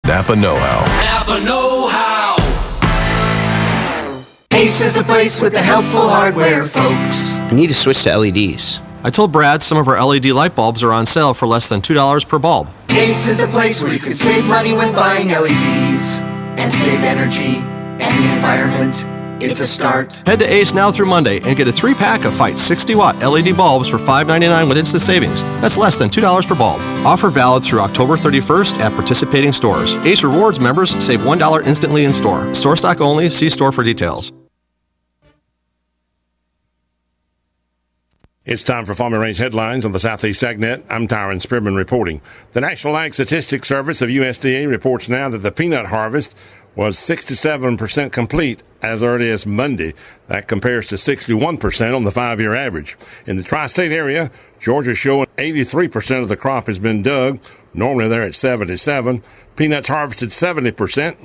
Napa Know-How. Napa Know-How. Ace is a place with the helpful hardware, folks. I need to switch to LEDs. I told Brad some of our LED light bulbs are on sale for less than $2 per bulb. Ace is a place where you can save money when buying LEDs and save energy and the environment. It's a start. Head to Ace now through Monday and get a 3-pack of Fight 60-watt LED bulbs for $5.99 with instant savings. That's less than $2 per bulb. Offer valid through October 31st at participating stores. Ace Rewards members save $1 instantly in store. Store stock only. See store for details. It's time for Farm and Range headlines on the Southeast AgNet. I'm Tyron Spearman reporting. The National Ag Statistics Service of USDA reports now that the peanut harvest was 67% complete as early as Monday. That compares to 61% on the 5-year average. In the tri-state area, Georgia's showing 83% of the crop has been dug. Normally they're at 77%. Peanuts harvested 70%,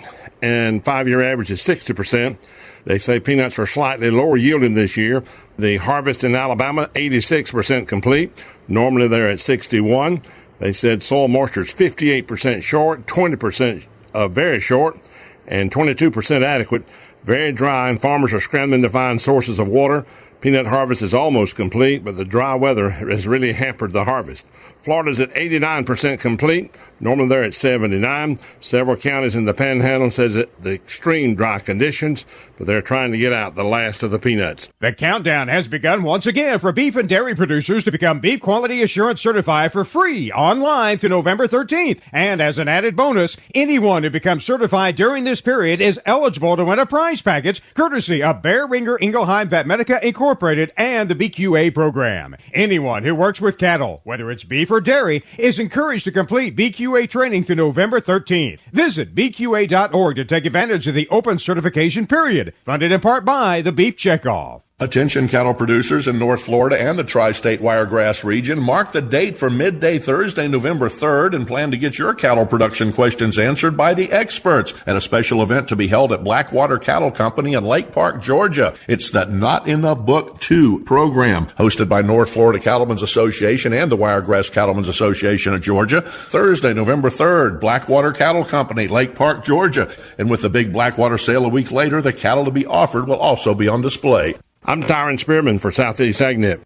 and 5-year average is 60%. They say peanuts are slightly lower yielding this year. The harvest in Alabama, 86% complete. Normally they're at 61%. They said soil moisture is 58% short, 20% very short, and 22% adequate. Very dry, and farmers are scrambling to find sources of water. Peanut harvest is almost complete, but the dry weather has really hampered the harvest. Florida's at 89% complete. Normally they're at 79%. Several counties in the Panhandle says that the extreme dry conditions, but they're trying to get out the last of the peanuts. The countdown has begun once again for beef and dairy producers to become Beef Quality Assurance Certified for free online through November 13th. And as an added bonus, anyone who becomes certified during this period is eligible to win a prize package courtesy of Bear-Ringer Ingelheim Vetmedica Incorporated and the BQA program. Anyone who works with cattle, whether it's beef or dairy, is encouraged to complete BQA training through November 13th. Visit BQA.org to take advantage of the open certification period. Funded in part by the Beef Checkoff. Attention cattle producers in North Florida and the tri-state wiregrass region. Mark the date for midday Thursday, November 3rd, and plan to get your cattle production questions answered by the experts at a special event to be held at Blackwater Cattle Company in Lake Park, Georgia. It's the Not in the Book 2 program, hosted by North Florida Cattlemen's Association and the Wiregrass Cattlemen's Association of Georgia. Thursday, November 3rd, Blackwater Cattle Company, Lake Park, Georgia. And with the big Blackwater sale a week later, the cattle to be offered will also be on display. I'm Tyron Spearman for Southeast AgNet.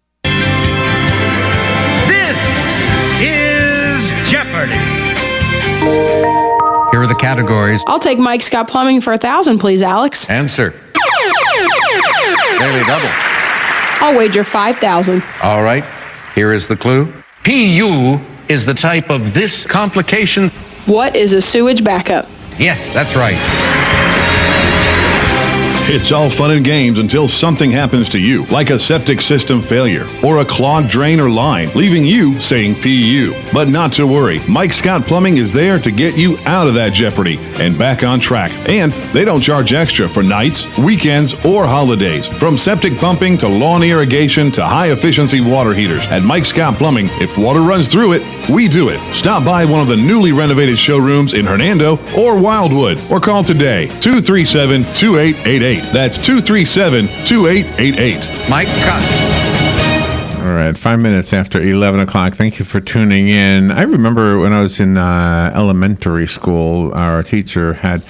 This is Jeopardy! Here are the categories. I'll take Mike Scott Plumbing for 1,000, please, Alex. Answer. Daily double. I'll wager 5,000. All right. Here is the clue. PU is the type of this complication. What is a sewage backup? Yes, that's right. It's all fun and games until something happens to you, like a septic system failure or a clogged drain or line, leaving you saying PU. But not to worry, Mike Scott Plumbing is there to get you out of that jeopardy and back on track. And they don't charge extra for nights, weekends, or holidays. From septic pumping to lawn irrigation to high-efficiency water heaters. At Mike Scott Plumbing, if water runs through it, we do it. Stop by one of the newly renovated showrooms in Hernando or Wildwood, or call today, 237-2888. That's 237-2888. Mike Scott. All right, 5 minutes after 11 o'clock. Thank you for tuning in. I remember when I was in elementary school, our teacher had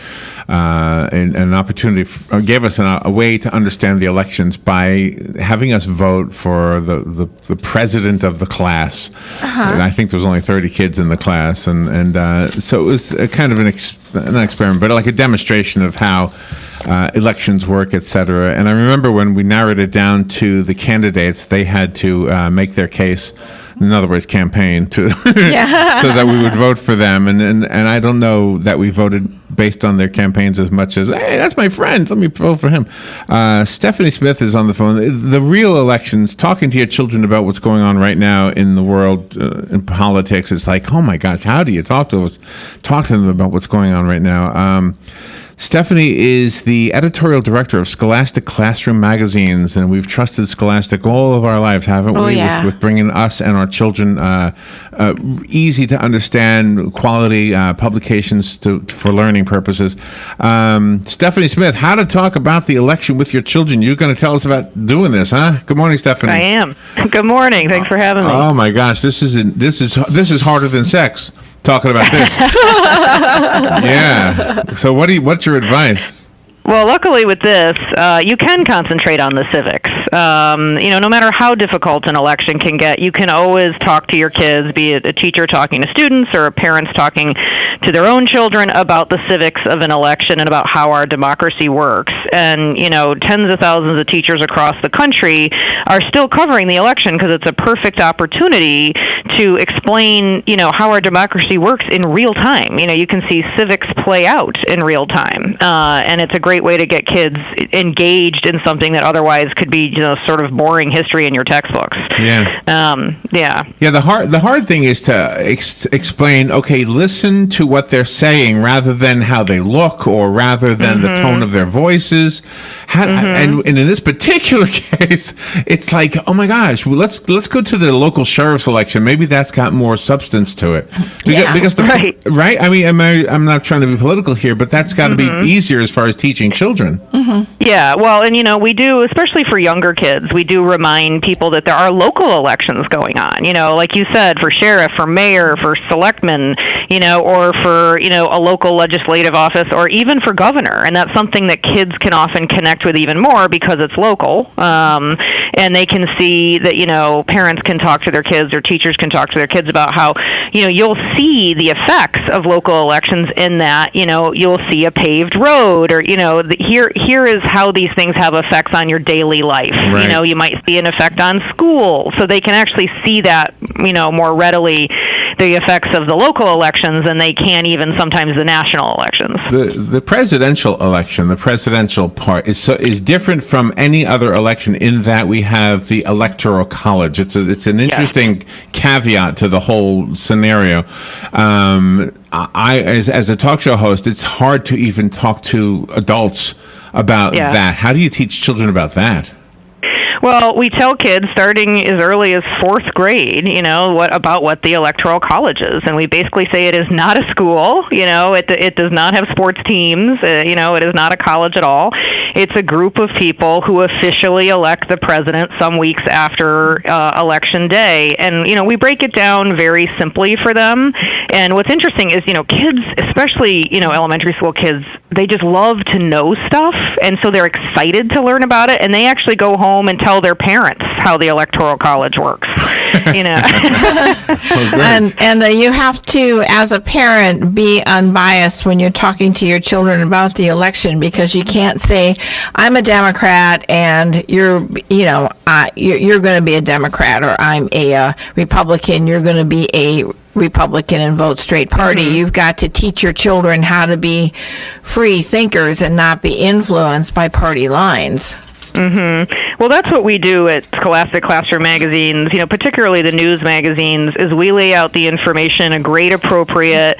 an opportunity, gave us a way to understand the elections by having us vote for the president of the class. And I think there was only 30 kids in the class, and so it was a kind of an experiment, but like a demonstration of how elections work, etc. And I remember when we narrowed it down to the candidates, they had to make their case. In other words, campaign to so that we would vote for them. And I don't know that we voted based on their campaigns as much as, hey, that's my friend, let me vote for him. Stephanie Smith is on the phone. The real elections, talking to your children about what's going on right now in the world, in politics, it's like, oh my gosh, how do you talk to them about what's going on right now? Stephanie is the editorial director of Scholastic Classroom Magazines, and we've trusted Scholastic all of our lives, haven't we? With bringing us and our children easy to understand quality publications for learning purposes. Stephanie Smith, how to talk about the election with your children. You're going to tell us about doing this, huh? Good morning, Stephanie. I am. Good morning. Thanks for having me. Oh my gosh, this is harder than sex. talking about this. Yeah. So what's your advice? Well, luckily with this, you can concentrate on the civics. No matter how difficult an election can get, you can always talk to your kids, be it a teacher talking to students or parents talking to their own children about the civics of an election and about how our democracy works. And, tens of thousands of teachers across the country are still covering the election because it's a perfect opportunity to explain, how our democracy works in real time. You can see civics play out in real time. And it's a great way to get kids engaged in something that otherwise could be, sort of boring history in your textbooks. Yeah. Yeah. The hard thing is to explain. Okay, listen to what they're saying rather than how they look or rather than the tone of their voices. And in this particular case, it's like, oh my gosh, well, let's go to the local sheriff's election. Maybe that's got more substance to it. Because right. I mean, I'm not trying to be political here, but that's got to be easier as far as teaching children. Yeah, well, and we do, especially for younger kids, we do remind people that there are local elections going on. Like you said, for sheriff, for mayor, for selectmen, or for a local legislative office, or even for governor. And that's something that kids can often connect with even more because it's local, and they can see that parents can talk to their kids or teachers can talk to their kids about how you'll see the effects of local elections in that you'll see a paved road or here is how these things have effects on your daily life. Right. You might see an effect on school, so they can actually see that more readily, the effects of the local elections than they can even sometimes the national elections. The presidential election, the presidential part is different from any other election in that we have the Electoral College. It's an interesting caveat to the whole scenario. As a talk show host, it's hard to even talk to adults about that. How do you teach children about that? Well, we tell kids starting as early as fourth grade, what the Electoral College is, and we basically say it is not a school. It does not have sports teams. It is not a college at all. It's a group of people who officially elect the president some weeks after Election Day, and we break it down very simply for them. And what's interesting is kids, especially elementary school kids, they just love to know stuff, and so they're excited to learn about it, and they actually go home and tell their parents how the Electoral College works. And you have to, as a parent, be unbiased when you're talking to your children about the election, because you can't say, I'm a Democrat and you're going to be a Democrat, or I'm a Republican, you're going to be a Republican and vote straight party. You've got to teach your children how to be free thinkers and not be influenced by party lines. Well, that's what we do at Scholastic Classroom magazines, particularly the news magazines, is we lay out the information in a grade appropriate,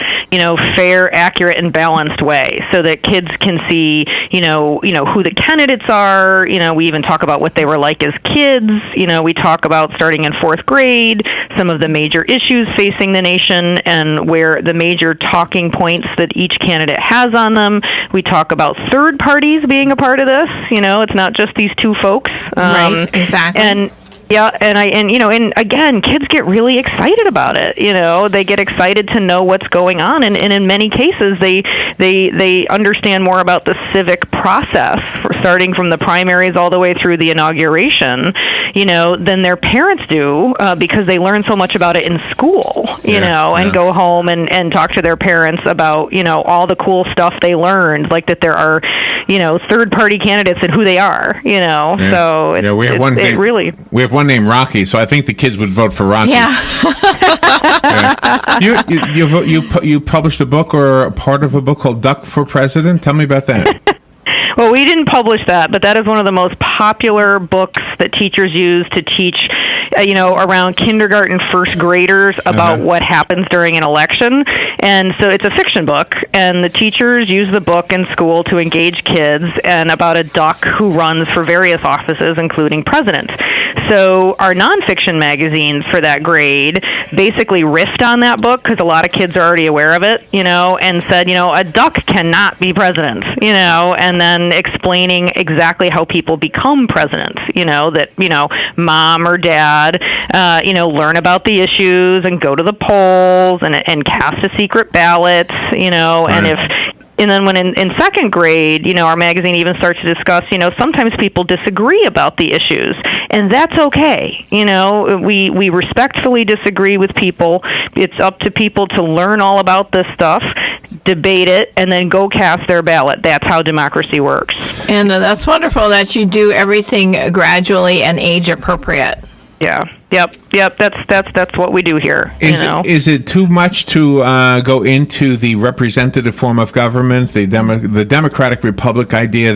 fair, accurate, and balanced way so that kids can see, who the candidates are. We even talk about what they were like as kids. We talk about, starting in fourth grade, some of the major issues facing the nation and where the major talking points that each candidate has on them. We talk about third parties being a part of this. It's not just these two folks. Right, exactly. And again, kids get really excited about it. They get excited to know what's going on, and in many cases, they understand more about the civic process, starting from the primaries all the way through the inauguration, than their parents do, because they learn so much about it in school, and go home and talk to their parents about, all the cool stuff they learned, like that there are, third-party candidates and who they are, So we have one named Rocky, so I think the kids would vote for Rocky. Yeah. You published a book or a part of a book called Duck for President. Tell me about that. Well, we didn't publish that, but that is one of the most popular books that teachers use to teach, around kindergarten first graders about what happens during an election. And so it's a fiction book, and the teachers use the book in school to engage kids, and about a duck who runs for various offices, including president. So our nonfiction magazine for that grade basically riffed on that book, because a lot of kids are already aware of it, and said, a duck cannot be president, and then explaining exactly how people become president, that, mom or dad had, learn about the issues and go to the polls and cast a secret ballot, and then when in second grade, our magazine even starts to discuss, sometimes people disagree about the issues, and that's okay. We respectfully disagree with people. It's up to people to learn all about this stuff, debate it, and then go cast their ballot. That's how democracy works. And that's wonderful that you do everything gradually and age appropriate. Yeah. Yep. That's what we do here. Is it too much to go into the representative form of government, the democratic republic idea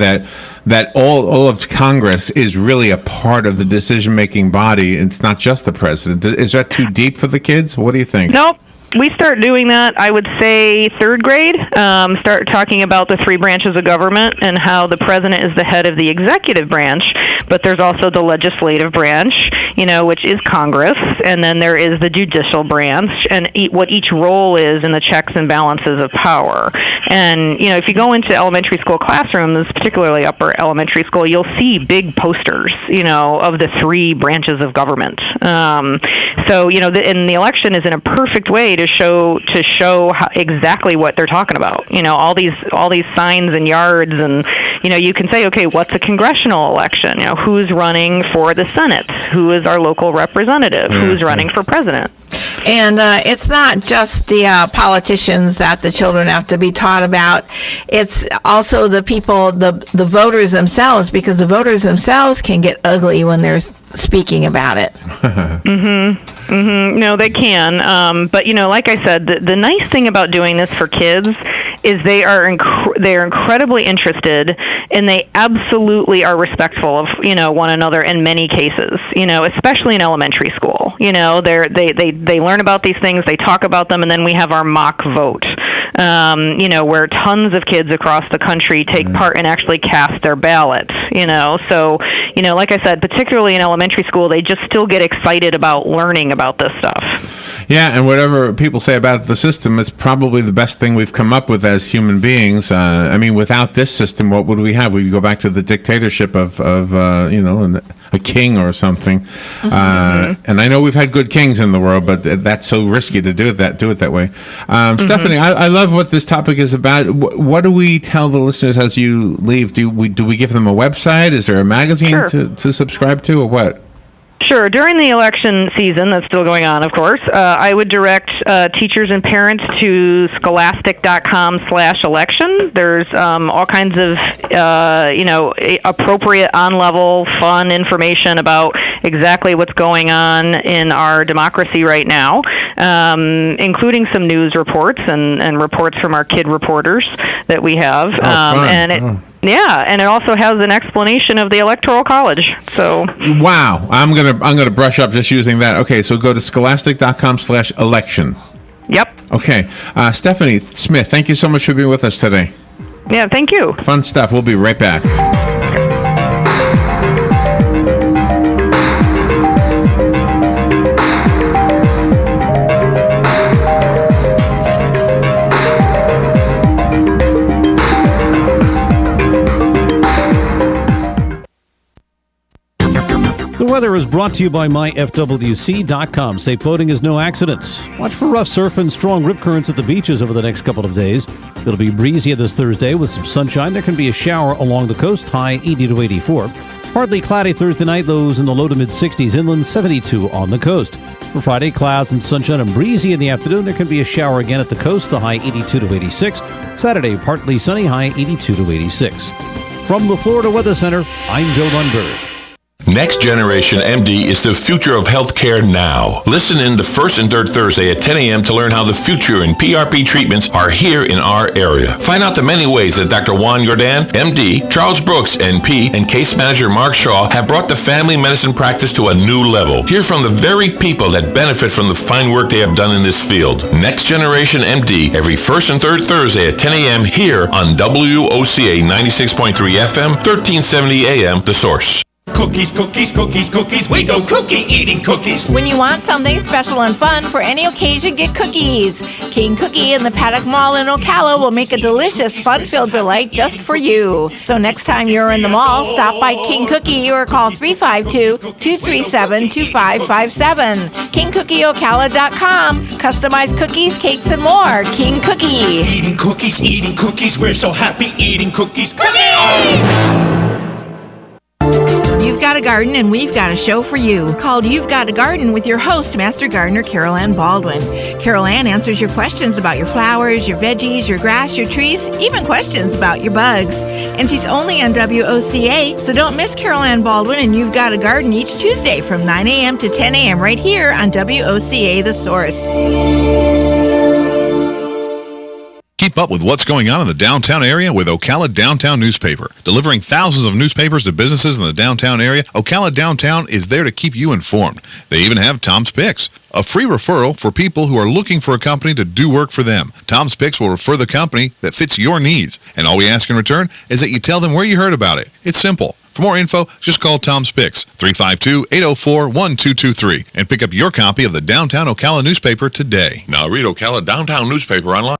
that all of Congress is really a part of the decision-making body? It's not just the president. Is that too deep for the kids? What do you think? Nope. We start doing that, I would say, third grade. Start talking about the three branches of government and how the president is the head of the executive branch, but there's also the legislative branch, which is Congress, and then there is the judicial branch, and what each role is in the checks and balances of power. And, if you go into elementary school classrooms, particularly upper elementary school, you'll see big posters, of the three branches of government. And the election is in a perfect way to show exactly what they're talking about. All these signs and yards, and you can say, okay, what's a congressional election? Who's running for the Senate? Who is our local representative? Who's running for president? And it's not just the politicians that the children have to be taught about. It's also the people, the voters themselves, because the voters themselves can get ugly when they're speaking about it. No, they can. But like I said, the nice thing about doing this for kids is they are incredibly interested, and they absolutely are respectful of one another in many cases. Especially in elementary school. They learn about these things, they talk about them, and then we have our mock vote. Where tons of kids across the country take part and actually cast their ballots. So like I said, particularly in elementary school, they just still get excited about learning about this stuff. Yeah, and whatever people say about the system, it's probably the best thing we've come up with as human beings. Without this system, what would we have? We'd go back to the dictatorship of a king or something. And I know we've had good kings in the world, but that's so risky to do it that way. Stephanie, I love what this topic is about. What do we tell the listeners as you leave? Do we give them a website? Is there a magazine to subscribe to, or what? Sure. During the election season, that's still going on, of course, I would direct teachers and parents to scholastic.com/election. There's all kinds of, appropriate on-level, fun information about exactly what's going on in our democracy right now, including some news reports and reports from our kid reporters that we have. Yeah, and it also has an explanation of the Electoral College. So wow, I'm gonna brush up just using that. Okay, so go to scholastic.com/election. Yep. Okay, Stephanie Smith, thank you so much for being with us today. Yeah, thank you. Fun stuff. We'll be right back. The weather is brought to you by myfwc.com. Safe boating is no accident. Watch for rough surf and strong rip currents at the beaches over the next couple of days. It'll be breezy this Thursday with some sunshine. There can be a shower along the coast, high 80 to 84. Partly cloudy Thursday night, lows in the low to mid-60s inland, 72 on the coast. For Friday, clouds and sunshine and breezy in the afternoon. There can be a shower again at the coast, the high 82 to 86. Saturday, partly sunny, high 82 to 86. From the Florida Weather Center, I'm Joe Lundberg. Next Generation MD is the future of healthcare now. Listen in the first and third Thursday at 10 a.m. to learn how the future in PRP treatments are here in our area. Find out the many ways that Dr. Juan Jordan, MD, Charles Brooks, NP, and case manager Mark Shaw have brought the family medicine practice to a new level. Hear from the very people that benefit from the fine work they have done in this field. Next Generation MD, every first and third Thursday at 10 a.m. here on WOCA 96.3 FM, 1370 AM, The Source. cookies, cookies, cookies, cookies. We go cookie eating cookies. When you want something special and fun for any occasion, get cookies. King Cookie in the Paddock Mall in Ocala will make a delicious, fun-filled delight just for you. So next time you're in the mall, stop by King Cookie or call 352-237-2557. KingCookieOcala.com. Customized cookies, cakes, and more. King Cookie. Eating cookies, we're so happy eating cookies. You've got a garden and we've got a show for you called You've Got a Garden with your host, Master Gardener Carol Ann Baldwin. Carol Ann answers your questions about your flowers, your veggies, your grass, your trees, even questions about your bugs. And she's only on WOCA, so don't miss Carol Ann Baldwin and You've Got a Garden each Tuesday from 9 a.m. to 10 a.m. right here on WOCA The Source. Keep up with what's going on in the downtown area with Ocala Downtown Newspaper. Delivering thousands of newspapers to businesses in the downtown area, Ocala Downtown is there to keep you informed. They even have Tom's Picks, a free referral for people who are looking for a company to do work for them. Tom's Picks will refer the company that fits your needs, and all we ask in return is that you tell them where you heard about it. It's simple. For more info, just call Tom's Picks, 352-804-1223, and pick up your copy of the Downtown Ocala Newspaper today. Now read Ocala Downtown Newspaper online.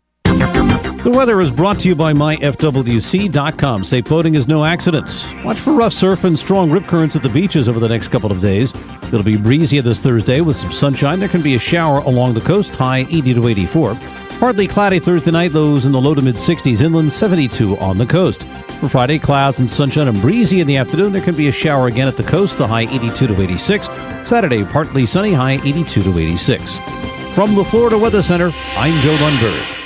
The weather is brought to you by myfwc.com. Safe boating is no accidents. Watch for rough surf and strong rip currents at the beaches over the next couple of days. It'll be breezy this Thursday with some sunshine. There can be a shower along the coast, high 80 to 84. Partly cloudy Thursday night, lows in the low to mid 60s inland, 72 on the coast. For Friday, clouds and sunshine and breezy in the afternoon. There can be a shower again at the coast, the high 82 to 86. Saturday, partly sunny, high 82 to 86. From the Florida Weather Center, I'm Joe Lundberg.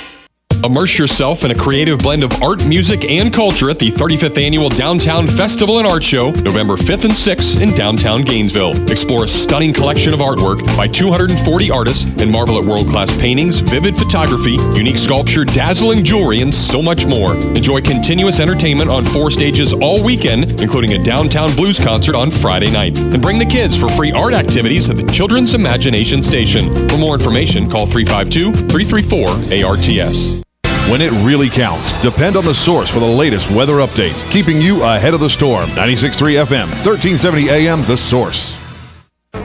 Immerse yourself in a creative blend of art, music, and culture at the 35th Annual Downtown Festival and Art Show, November 5th and 6th in downtown Gainesville. Explore a stunning collection of artwork by 240 artists and marvel at world-class paintings, vivid photography, unique sculpture, dazzling jewelry, and so much more. Enjoy continuous entertainment on 4 stages all weekend, including a downtown blues concert on Friday night. And bring the kids for free art activities at the Children's Imagination Station. For more information, call 352-334-ARTS. When it really counts, depend on The Source for the latest weather updates, keeping you ahead of the storm. 96.3 FM, 1370 AM, The Source.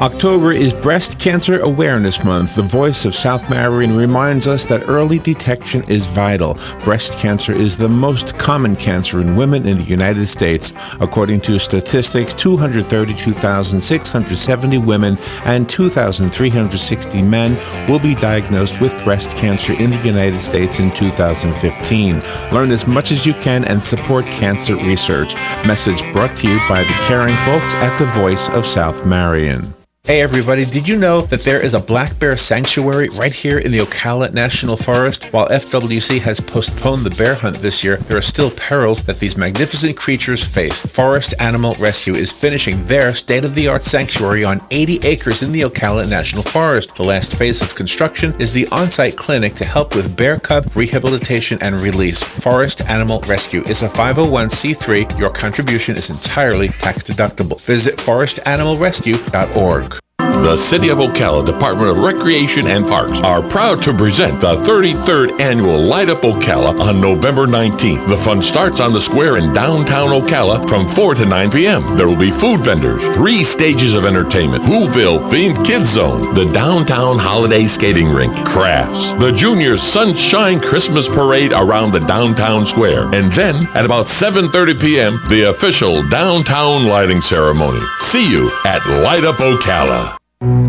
October is Breast Cancer Awareness Month. The Voice of South Marion reminds us that early detection is vital. Breast cancer is the most common cancer in women in the United States. According to statistics, 232,670 women and 2,360 men will be diagnosed with breast cancer in the United States in 2015. Learn as much as you can and support cancer research. Message brought to you by the caring folks at the Voice of South Marion. Hey everybody, did you know that there is a black bear sanctuary right here in the Ocala National Forest? While FWC has postponed the bear hunt this year, there are still perils that these magnificent creatures face. Forest Animal Rescue is finishing their state-of-the-art sanctuary on 80 acres in the Ocala National Forest. The last phase of construction is the on-site clinic to help with bear cub rehabilitation and release. Forest Animal Rescue is a 501c3. Your contribution is entirely tax-deductible. Visit forestanimalrescue.org. The City of Ocala Department of Recreation and Parks are proud to present the 33rd Annual Light Up Ocala on November 19th. The fun starts on the square in downtown Ocala from 4 to 9 p.m. There will be food vendors, 3 stages of entertainment, Whoville themed kids zone, the downtown holiday skating rink, crafts, the Junior Sunshine Christmas Parade around the downtown square, and then at about 7:30 p.m. the official downtown lighting ceremony. See you at Light Up Ocala.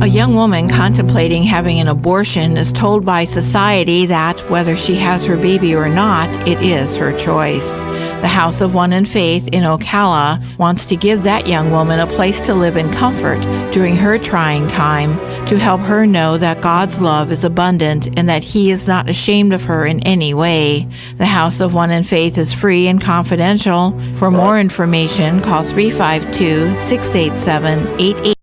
A young woman contemplating having an abortion is told by society that whether she has her baby or not, it is her choice. The House of One in Faith in Ocala wants to give that young woman a place to live in comfort during her trying time, to help her know that God's love is abundant and that He is not ashamed of her in any way. The House of One in Faith is free and confidential. For more information, call 352-687-88